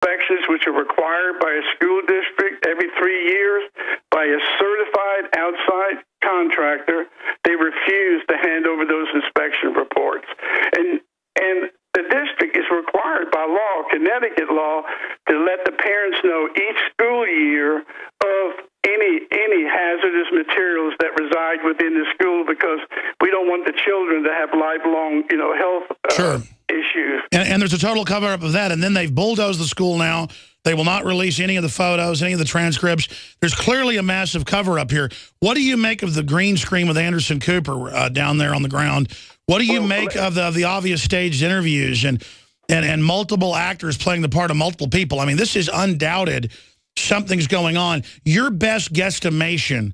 inspections, which are required by a school district every 3 years by a certified outside contractor, they refuse to hand over those inspection reports. And the district is required by law, Connecticut law, to let the parents know each school year of any hazardous materials that reside within the school, because we don't want the children to have lifelong, health issues. And there's a total cover-up of that. And then they've bulldozed the school now. They will not release any of the photos, any of the transcripts. There's clearly a massive cover-up here. What do you make of the green screen with Anderson Cooper down there on the ground? What do you make of the obvious staged interviews and multiple actors playing the part of multiple people? I mean, this is undoubted. Something's going on. Your best guesstimation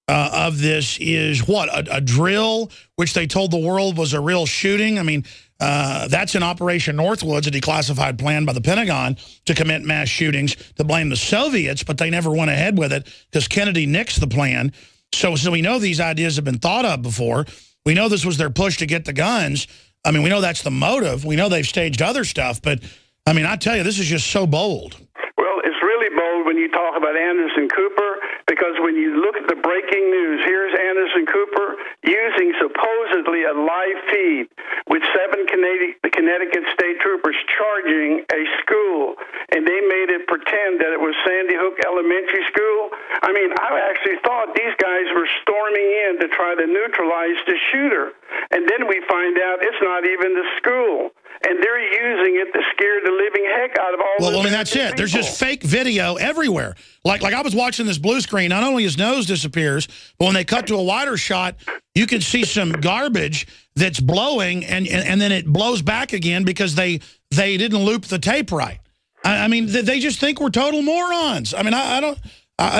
of this is what? A drill, which they told the world was a real shooting? I mean, that's in Operation Northwoods, a declassified plan by the Pentagon to commit mass shootings to blame the Soviets, but they never went ahead with it because Kennedy nixed the plan. So we know these ideas have been thought of before. We know this was their push to get the guns. I mean, we know that's the motive. We know they've staged other stuff. But, I mean, I tell you, this is just so bold. Well, it's really bold when you talk about Anderson Cooper, because when you look at the breaking news, here's Anderson Cooper using supposedly a live feed with 7 Connecticut state troopers charging a school, and they made it pretend that it was Sandy Hook Elementary School. I mean, I actually thought these guys were storming in to try to neutralize the shooter, and then we find out it's not even the school. And they're using it to scare the living heck out of all Well, I mean, that's it. People. There's just fake video everywhere. Like I was watching this blue screen, not only his nose disappears, but when they cut to a wider shot, you can see some garbage that's blowing, and then it blows back again because they didn't loop the tape right. I mean, they just think we're total morons. I mean, I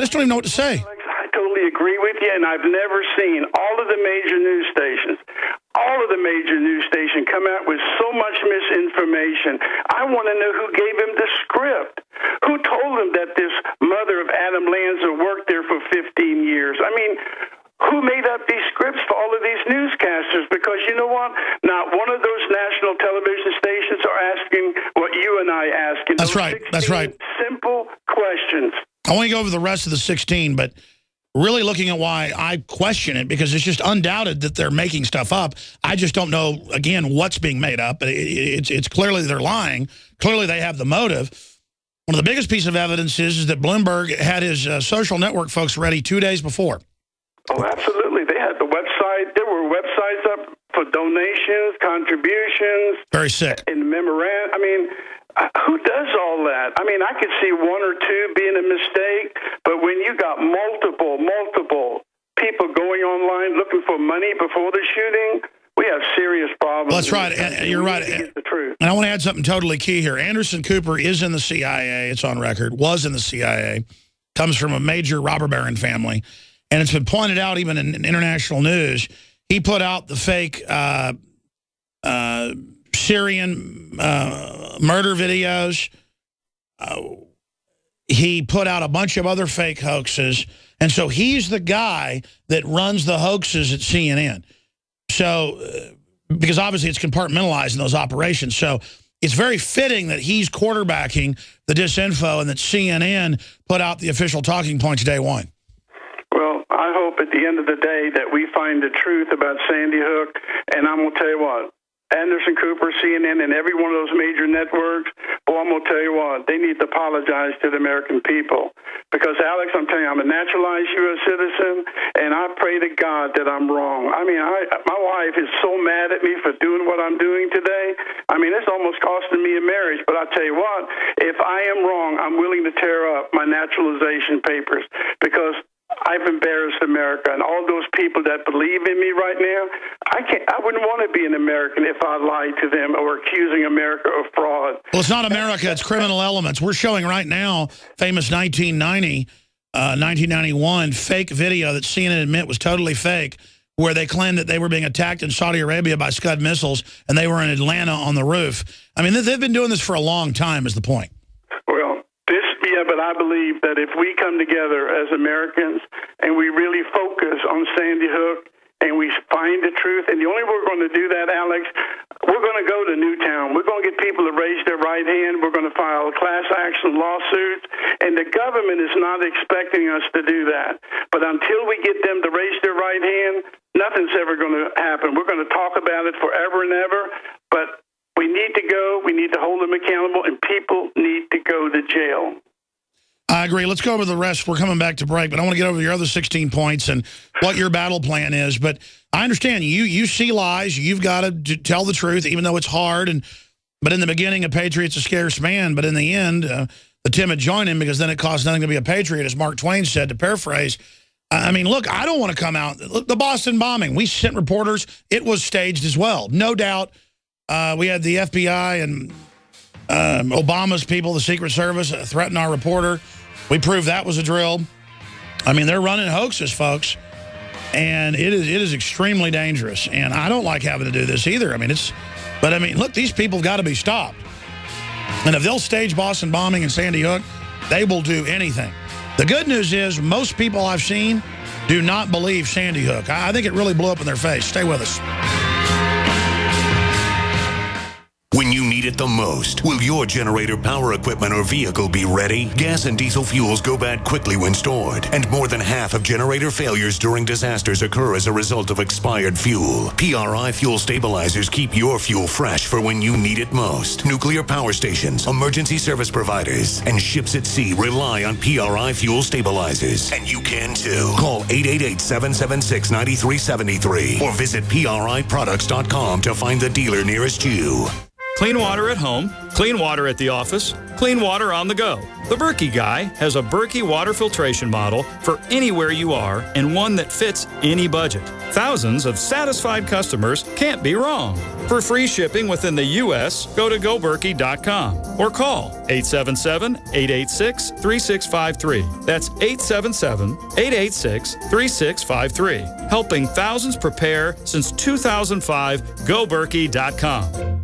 just don't even know what to say. I totally agree with you, and I've never seen all of the major news stations come out with so much misinformation. I want to know who gave him the script. Who told him that this mother of Adam Lanza worked there for 15 years? I mean, who made up these scripts for all of these newscasters? Because you know what? Not one of those national television stations are asking what you and I asking. That's right. That's right. Simple questions. I want to go over the rest of the 16, but really looking at why I question it, because it's just undoubted that they're making stuff up. I just don't know, again, what's being made up. It's clearly they're lying. Clearly they have the motive. One of the biggest pieces of evidence is that Bloomberg had his social network folks ready 2 days before. Oh, absolutely. They had the website. There were websites up for donations, contributions. Very sick. In the memorandum. I mean, who does all that? I mean, I could see 1 or 2 being a mistake, but when you got multiple people going online looking for money before the shooting, we have serious problems. Well, that's right. And you're right. Get the truth. And I want to add something totally key here. Anderson Cooper is in the CIA. It's on record. Was in the CIA. Comes from a major robber baron family. And it's been pointed out even in international news. He put out the fake Syrian murder videos. He put out a bunch of other fake hoaxes. And so he's the guy that runs the hoaxes at CNN. So, because obviously it's compartmentalized in those operations. So it's very fitting that he's quarterbacking the disinfo and that CNN put out the official talking points day one. Well, I hope at the end of the day that we find the truth about Sandy Hook. And I'm going to tell you what, Anderson Cooper, CNN, and every one of those major networks, well, I'm going to tell you what, they need to apologize to the American people. Because, Alex, I'm telling you, I'm a naturalized U.S. citizen, and I pray to God that I'm wrong. I mean, my wife is so mad at me for doing what I'm doing today. I mean, it's almost costing me a marriage. But I tell you what, if I am wrong, I'm willing to tear up my naturalization papers, because I've embarrassed America, and all those people that believe in me right now, I wouldn't want to be an American if I lied to them or accusing America of fraud. Well, it's not America, it's criminal elements. We're showing right now famous 1991 fake video that CNN admit was totally fake, where they claimed that they were being attacked in Saudi Arabia by Scud missiles, and they were in Atlanta on the roof. I mean, they've been doing this for a long time is the point. But I believe that if we come together as Americans and we really focus on Sandy Hook and we find the truth, and the only way we're going to do that, Alex, we're going to go to Newtown. We're going to get people to raise their right hand. We're going to file class action lawsuits, and the government is not expecting us to do that. But until we get them to raise their right hand, nothing's ever going to happen. We're going to talk about it forever and ever, but we need to go. We need to hold them accountable, and people need to go to jail. I agree. Let's go over the rest. We're coming back to break, but I want to get over your other 16 points and what your battle plan is. But I understand you see lies. You've got to tell the truth, even though it's hard. But in the beginning, a patriot's a scarce man. But in the end, the timid join him because then it costs nothing to be a patriot, as Mark Twain said, to paraphrase. I mean, look, I don't want to come out. Look, the Boston bombing, we sent reporters. It was staged as well. No doubt we had the FBI and Obama's people, the Secret Service, threatened our reporter. We proved that was a drill. I mean, they're running hoaxes, folks. And it is extremely dangerous. And I don't like having to do this either. I mean, look, these people have got to be stopped. And if they'll stage Boston bombing and Sandy Hook, they will do anything. The good news is most people I've seen do not believe Sandy Hook. I think it really blew up in their face. Stay with us. When you need it the most, will your generator, power equipment, or vehicle be ready? Gas and diesel fuels go bad quickly when stored, and more than half of generator failures during disasters occur as a result of expired fuel. PRI fuel stabilizers keep your fuel fresh for when you need it most. Nuclear power stations, emergency service providers, and ships at sea rely on PRI fuel stabilizers. And you can too. Call 888-776-9373 or visit PRIproducts.com to find the dealer nearest you. Clean water at home, clean water at the office, clean water on the go. The Berkey Guy has a Berkey water filtration model for anywhere you are and one that fits any budget. Thousands of satisfied customers can't be wrong. For free shipping within the U.S., go to goberkey.com or call 877-886-3653. That's 877-886-3653. Helping thousands prepare since 2005, goberkey.com.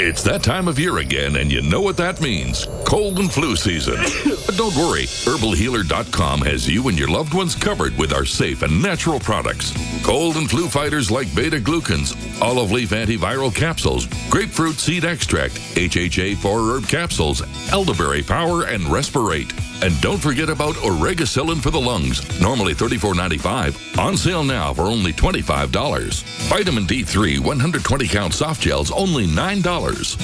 It's that time of year again, and you know what that means. Cold and flu season. But don't worry, HerbalHealer.com has you and your loved ones covered with our safe and natural products. Cold and flu fighters like beta-glucans, olive leaf antiviral capsules, grapefruit seed extract, HHA 4-herb capsules, elderberry power, and respirate. And don't forget about Oregacillin for the lungs, normally $34.95, on sale now for only $25. Vitamin D3 120-count soft gels, only $9.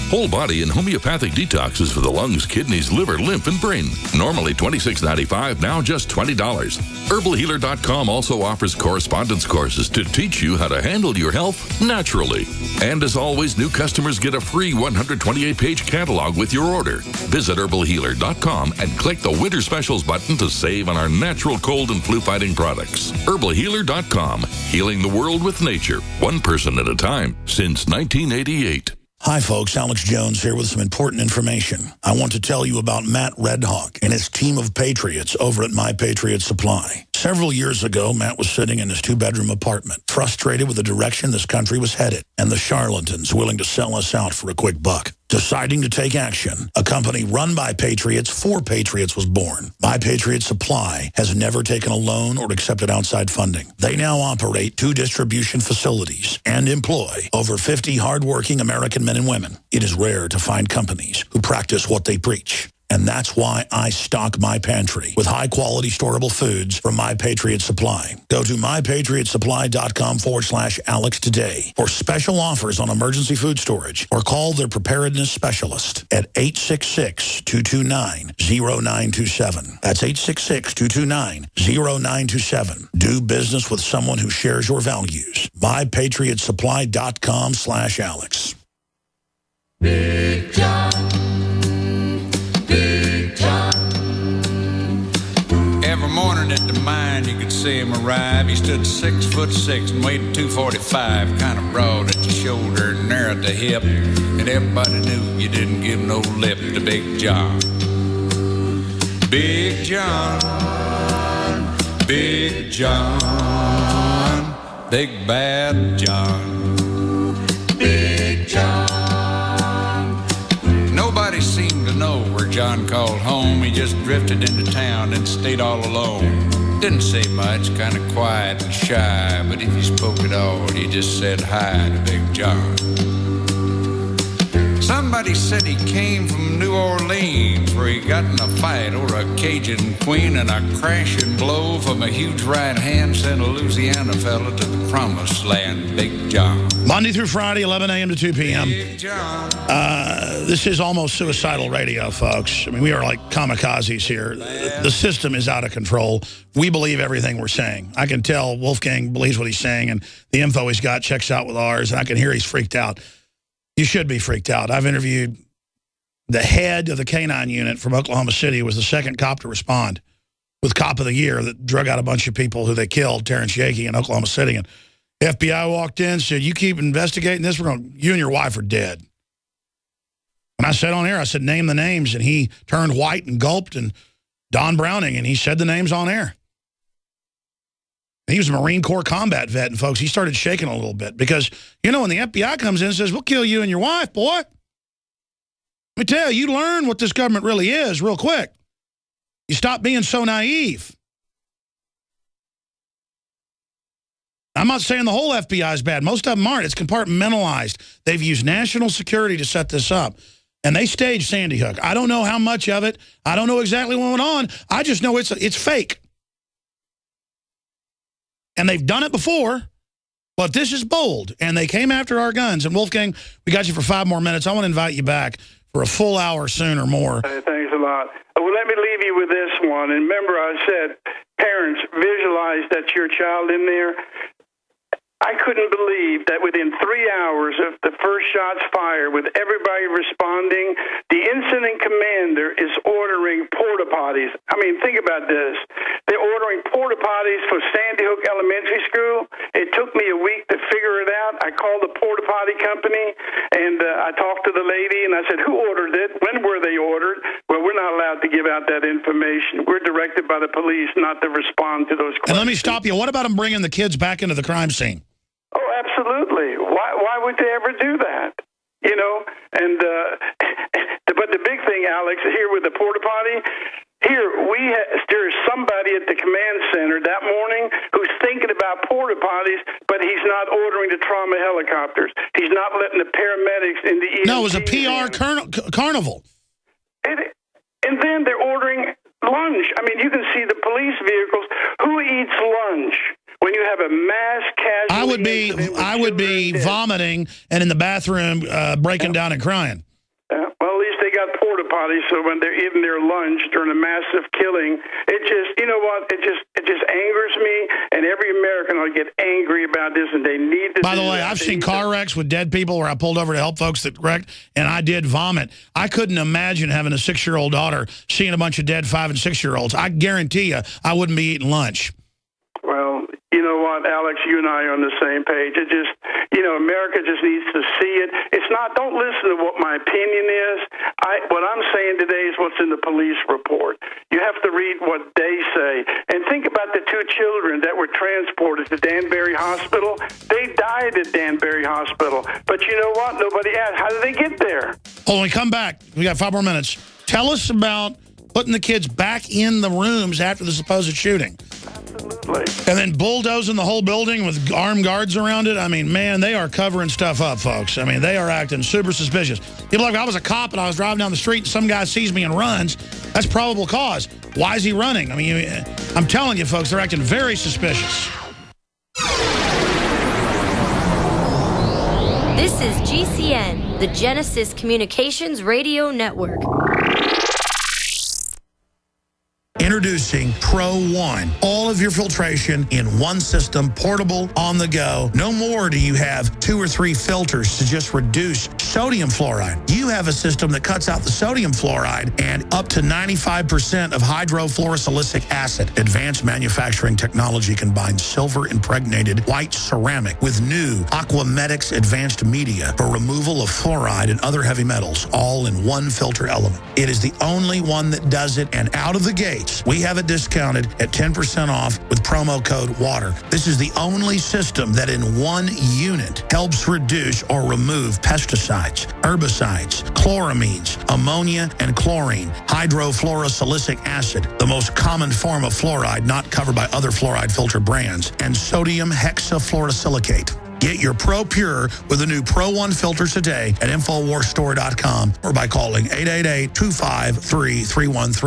Whole body and homeopathic detoxes for the lungs, kidneys, liver, lymph, and brain, normally $26.95, now just $20. HerbalHealer.com also offers correspondence courses to teach you how to handle your health naturally. And as always, new customers get a free 128-page catalog with your order. Visit HerbalHealer.com and click the Winter Specials button to save on our natural cold and flu fighting products. HerbalHealer.com, healing the world with nature, one person at a time, since 1988. Hi, folks. Alex Jones here with some important information. I want to tell you about Matt Redhawk and his team of patriots over at My Patriot Supply. Several years ago, Matt was sitting in his two-bedroom apartment, frustrated with the direction this country was headed and the charlatans willing to sell us out for a quick buck. Deciding to take action, a company run by patriots for patriots was born. My Patriot Supply has never taken a loan or accepted outside funding. They now operate 2 distribution facilities and employ over 50 hardworking American men and women. It is rare to find companies who practice what they preach. And that's why I stock my pantry with high-quality storable foods from My Patriot Supply. Go to mypatriotsupply.com/Alex today for special offers on emergency food storage, or call their preparedness specialist at 866-229-0927. That's 866-229-0927. Do business with someone who shares your values. mypatriotsupply.com/Alex. Big John. Big John. Every morning at the mine you could see him arrive. He stood 6'6" and weighed 245, kind of broad at the shoulder and narrow at the hip. And everybody knew you didn't give no lip to Big John. Big John, Big John, Big Bad John, Big John. Nobody seemed to know where John called home. He just drifted into town and stayed all alone. Didn't say much, kind of quiet and shy, but if he spoke at all, he just said hi to Big John. Somebody said he came from New Orleans, where he got in a fight over a Cajun queen, and a crashing blow from a huge right hand sent a Louisiana fella to the promised land, Big John. Monday through Friday, 11 a.m. to 2 p.m. Big John. This is almost suicidal radio, folks. I mean, we are like kamikazes here. The system is out of control. We believe everything we're saying. I can tell Wolfgang believes what he's saying, and the info he's got checks out with ours, and I can hear he's freaked out. You should be freaked out. I've interviewed the head of the K-9 unit from Oklahoma City, who was the second cop to respond with Cop of the Year that drug out a bunch of people who they killed, Terrence Yakey in Oklahoma City. And FBI walked in and said, you keep investigating this, you and your wife are dead. And I said on air, I said, name the names. And he turned white and gulped, and Don Browning, and he said the names on air. He was a Marine Corps combat vet, and folks, he started shaking a little bit because, you know, when the FBI comes in and says, we'll kill you and your wife, boy. Let me tell you, you learn what this government really is real quick. You stop being so naive. I'm not saying the whole FBI is bad. Most of them aren't. It's compartmentalized. They've used national security to set this up. And they staged Sandy Hook. I don't know how much of it. I don't know exactly what went on. I just know it's fake. And they've done it before, but this is bold. And they came after our guns. And Wolfgang, we got you for 5 more minutes. I want to invite you back for a full hour soon or more. Hey, thanks a lot. Well, let me leave you with this one. And remember, I said, parents, visualize that your child in there. I couldn't believe that within 3 hours of the first shots fired, with everybody responding, the incident commander is ordering porta potties. I mean, think about this. They're ordering porta potties for Sandy Hook Elementary School. It took me a week to figure it out. I called the porta potty company, and I talked to the lady, and I said, who ordered it? When were they ordered? Well, we're not allowed to give out that information. We're directed by the police not to respond to those questions. And let me stop you. What about them bringing the kids back into the crime scene? Oh, absolutely. Why would they ever do that? You know, and but the big thing, Alex, here with the porta potty, there's somebody at the command center that morning who's thinking about porta potties, but he's not ordering the trauma helicopters. He's not letting the paramedics in the EMT. No, it was a PR carnival. And then they're ordering lunch. I mean, you can see the police vehicles. Who eats lunch? When you have a mass casualty, I would be vomiting and in the bathroom breaking down and crying. Well, at least they got porta potties, so when they're eating their lunch during a massive killing, it just, you know what? It just angers me, and every American will get angry about this, and they need to. By the way, I've seen car wrecks with dead people where I pulled over to help folks that wrecked, and I did vomit. I couldn't imagine having a 6-year-old daughter seeing a bunch of dead 5- and 6-year-olds. I guarantee you, I wouldn't be eating lunch. Well, you know what, Alex, you and I are on the same page. It just, you know, America just needs to see it. It's not, don't listen to what my opinion is. What I'm saying today is what's in the police report. You have to read what they say. And think about the 2 children that were transported to Danbury Hospital. They died at Danbury Hospital. But you know what? Nobody asked, how did they get there? Oh, when we come back, we got 5 more minutes. Tell us about putting the kids back in the rooms after the supposed shooting. Absolutely. And then bulldozing the whole building with armed guards around it. I mean, man, they are covering stuff up, folks. I mean, they are acting super suspicious. People like, I was a cop and I was driving down the street and some guy sees me and runs. That's probable cause. Why is he running? I mean, I'm telling you, folks, they're acting very suspicious. This is GCN, the Genesis Communications Radio Network. Introducing Pro One. All of your filtration in one system, portable, on the go. No more do you have 2 or 3 filters to just reduce sodium fluoride. You have a system that cuts out the sodium fluoride and up to 95% of hydrofluorosilicic acid. Advanced manufacturing technology combines silver-impregnated white ceramic with new Aquamedics advanced media for removal of fluoride and other heavy metals, all in one filter element. It is the only one that does it, and out of the gates, we have it discounted at 10% off with promo code WATER. This is the only system that in one unit helps reduce or remove pesticides, herbicides, chloramines, ammonia, and chlorine, hydrofluorosilicic acid, the most common form of fluoride not covered by other fluoride filter brands, and sodium hexafluorosilicate. Get your Pro Pure with the new Pro One filter today at InfoWarsStore.com or by calling 888-253-313.